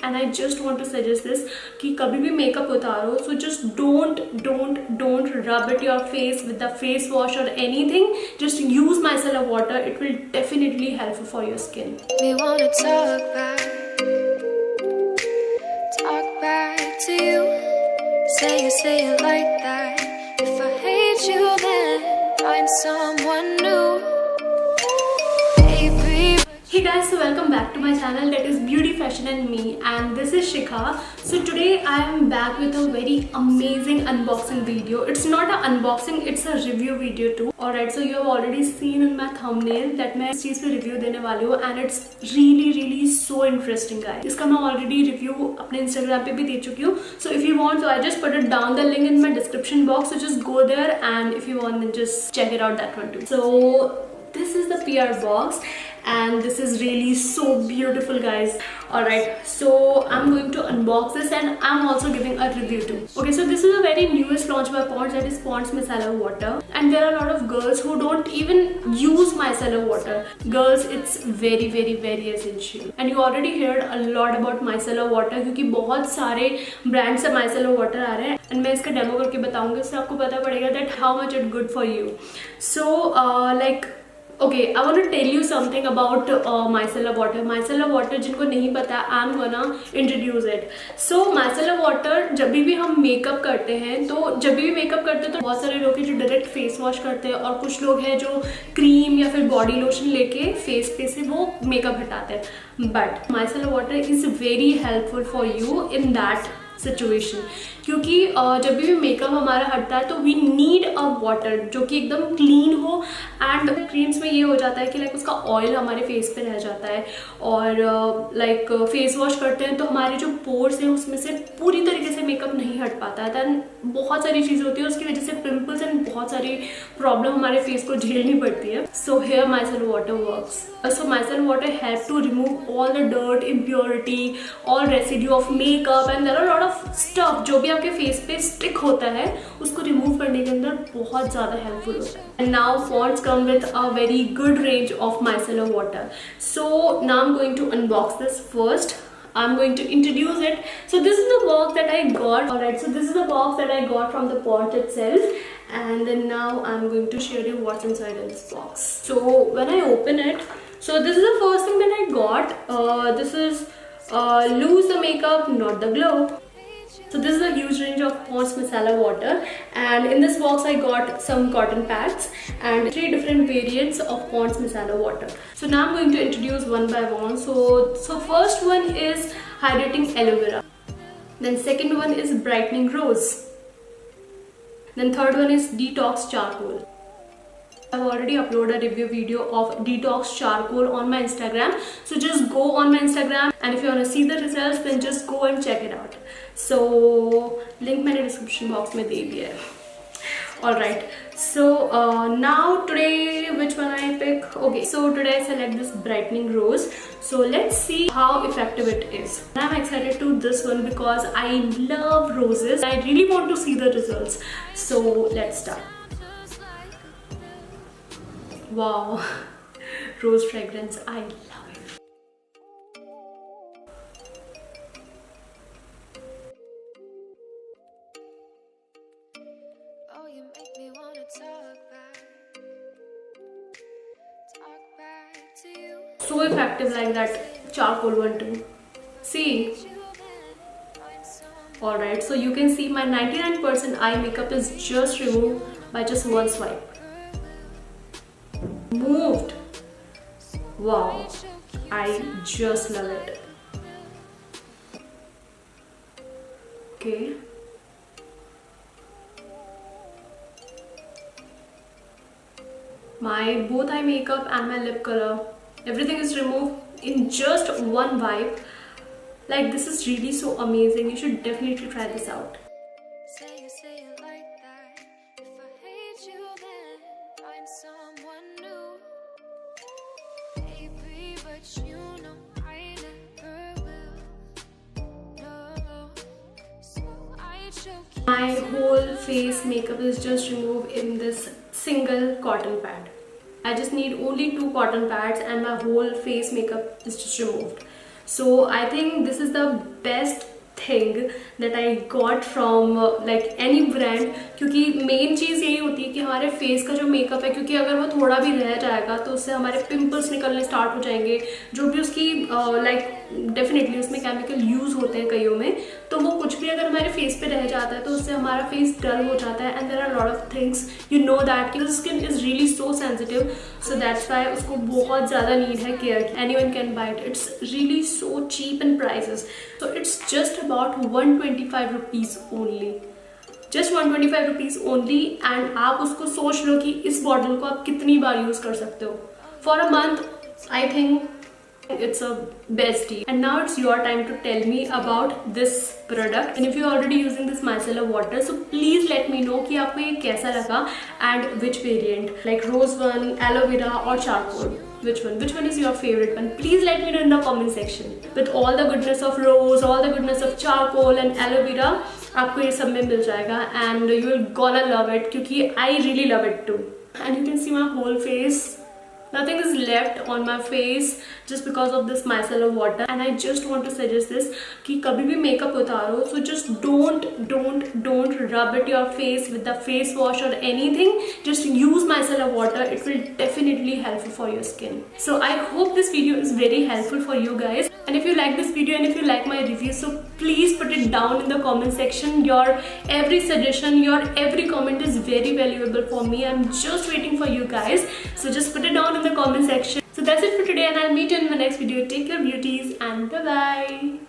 and I just want to suggest this कि कभी भी makeup उतारो, so just don't rub it your face with the face wash or anything. Just use micellar water. It will definitely helpful for your skin. We wanna talk back to you. Say it like that. If I hate you, then find someone new. Baby. Hey guys, so welcome back to my channel, that is Beauty, Fashion and Me, and this is Shikha. So today I am back with a very amazing unboxing video. It's not an unboxing, it's a review video too. Alright, so you have already seen in my thumbnail that मैं इस चीज़ पे review देने वाली हूँ, and it's really so interesting guys. इसका मैं already review अपने Instagram पे भी दे चुकी हूँ. So if you want, so I just put it down the link in my description box. So just go there, and if you want, then just check it out that one too. So this is the PR box, and this is really so beautiful guys. Alright, so I'm going to unbox this, and I'm also giving a review too. Okay, so this is a very newest launch by Pond's, that is Pond's Micellar water, and there are a lot of girls who don't even use micellar water. Girls, it's very essential, and you already heard a lot about micellar water क्योंकि बहुत सारे brand से micellar water आ रहे हैं, and मैं इसका demo करके बताऊंगी, उससे आपको पता पड़ेगा that how much it's good for you. So okay, I want to tell you something about micellar water. Micellar water जिनको नहीं पता, I'm gonna introduce it. So micellar water जब भी हम मेकअप करते हैं, तो जब भी मेकअप करते हैं तो बहुत सारे लोग हैं जो डायरेक्ट फेस वॉश करते हैं, और कुछ लोग हैं जो क्रीम या फिर बॉडी लोशन लेके फेस पे से वो मेकअप हटाते हैं. But micellar water is very helpफुल for you in that situation, क्योंकि जब भी मेकअप हमारा हटता है तो वी नीड अ वाटर जो कि एकदम क्लीन हो. एंड क्रीम्स में ये हो जाता है कि लाइक उसका ऑयल हमारे फेस पे रह जाता है, और लाइक फेस वॉश करते हैं तो हमारे जो पोर्स हैं उसमें से पूरी तरीके से मेकअप नहीं हट पाता है. दैन बहुत सारी चीज़ें होती है, उसकी वजह से पिंपल्स एंड बहुत सारी प्रॉब्लम हमारे फेस को झेलनी पड़ती है. So here micellar water works. So micellar water help to remove all the dirt, impurity, all residue of makeup, and there are a lot of stuff जो भी आपके फेस पे स्टिक होता है उसको रिमूव करने के अंदर बहुत ज़्यादा हेल्पफुल होता है. And now Pond's come with a very good range of micellar water. So now I'm going to unbox this first. I'm going to introduce it. So this is the box that I got. Alright, so this is the box that I got from the Pond itself, and then now I'm going to share you what's inside in this box. So when I open it, so this is the first thing that I got. This is lose the makeup, not the glow. So this is a huge range of Pond's Micellar water, and in this box I got some cotton pads and 3 different variants of Pond's Micellar water. So now I'm going to introduce one by one. So first one is hydrating aloe vera, then second one is brightening rose, then third one is detox charcoal. I've already uploaded a review video of detox charcoal on my Instagram, so just go on my Instagram, and if you want to see the results, then just go and check it out. So link मैंने description box में दे दिया है. Alright, so now today which one I pick? Okay, so today I select this brightening rose. So let's see how effective it is. I'm excited to this one because I love roses. I really want to see the results. So let's start. Wow, rose fragrance, I love it. Oh, you make me wanna talk back to you. So effective like that charcoal one too. See. Alright, so you can see my 99% eye makeup is just removed by just one swipe. Moved. Wow, I just love it. Okay, my both eye makeup and my lip color, everything is removed in just one wipe. Like, this is really so amazing. You should definitely try this out. Say it like that. If I hate you, then find someone new. Baby, but you know I never will. No, so I choke you. My whole face makeup is just removed in this single cotton pad. I just need only 2 cotton pads and my whole face makeup is just removed. So I think this is the thing that I got from like any brand, क्योंकि main चीज़ यही होती है कि हमारे face का जो makeup है, क्योंकि अगर वो थोड़ा भी रह जाएगा तो उससे हमारे पिंपल्स निकलने स्टार्ट हो जाएंगे, जो भी उसकी लाइक डेफिनेटली उसमें केमिकल यूज़ होते हैं कईयों में, तो वो कुछ भी अगर हमारे फेस पे रह जाता है तो उससे हमारा फेस डल हो जाता है। And there are lot of things, you know that कि skin is really so sensitive, so that's why उसको बहुत ज़्यादा नीड है केयर की। Anyone can buy it, it's really so cheap in prices, so it's just about 125 rupees only, just 125 rupees only. And आप उसको सोच लो कि इस बॉटल को आप कितनी बार यूज़ कर सकते हो। For a month I think it's a best deal. And now it's your time to tell me about this product, and if you're already using this micellar water, so please let me know कि आपको ये कैसा लगा and which variant, like rose one, aloe vera or charcoal, which one is your favorite one? Please let me know in the comment section. With all the goodness of rose, all the goodness of charcoal and aloe vera, आपको ये सब में मिल जाएगा and you will gonna love it, क्योंकि I really love it too. And you can see my whole face, nothing is left on my face just because of this micellar water. And I just want to suggest this कि कभी भी makeup उतारो, so just don't rub it your face with the face wash or anything. Just use micellar water, it will definitely helpful for your skin. So I hope this video is very helpful for you guys, and if you like this video and if you like my review, so please put it down in the comment section. Your every suggestion, your every comment is very valuable for me. I'm just waiting for you guys, so just put it down in the comment section. So that's it for today, and I'll meet you in my next video. Take care beauties, and bye bye.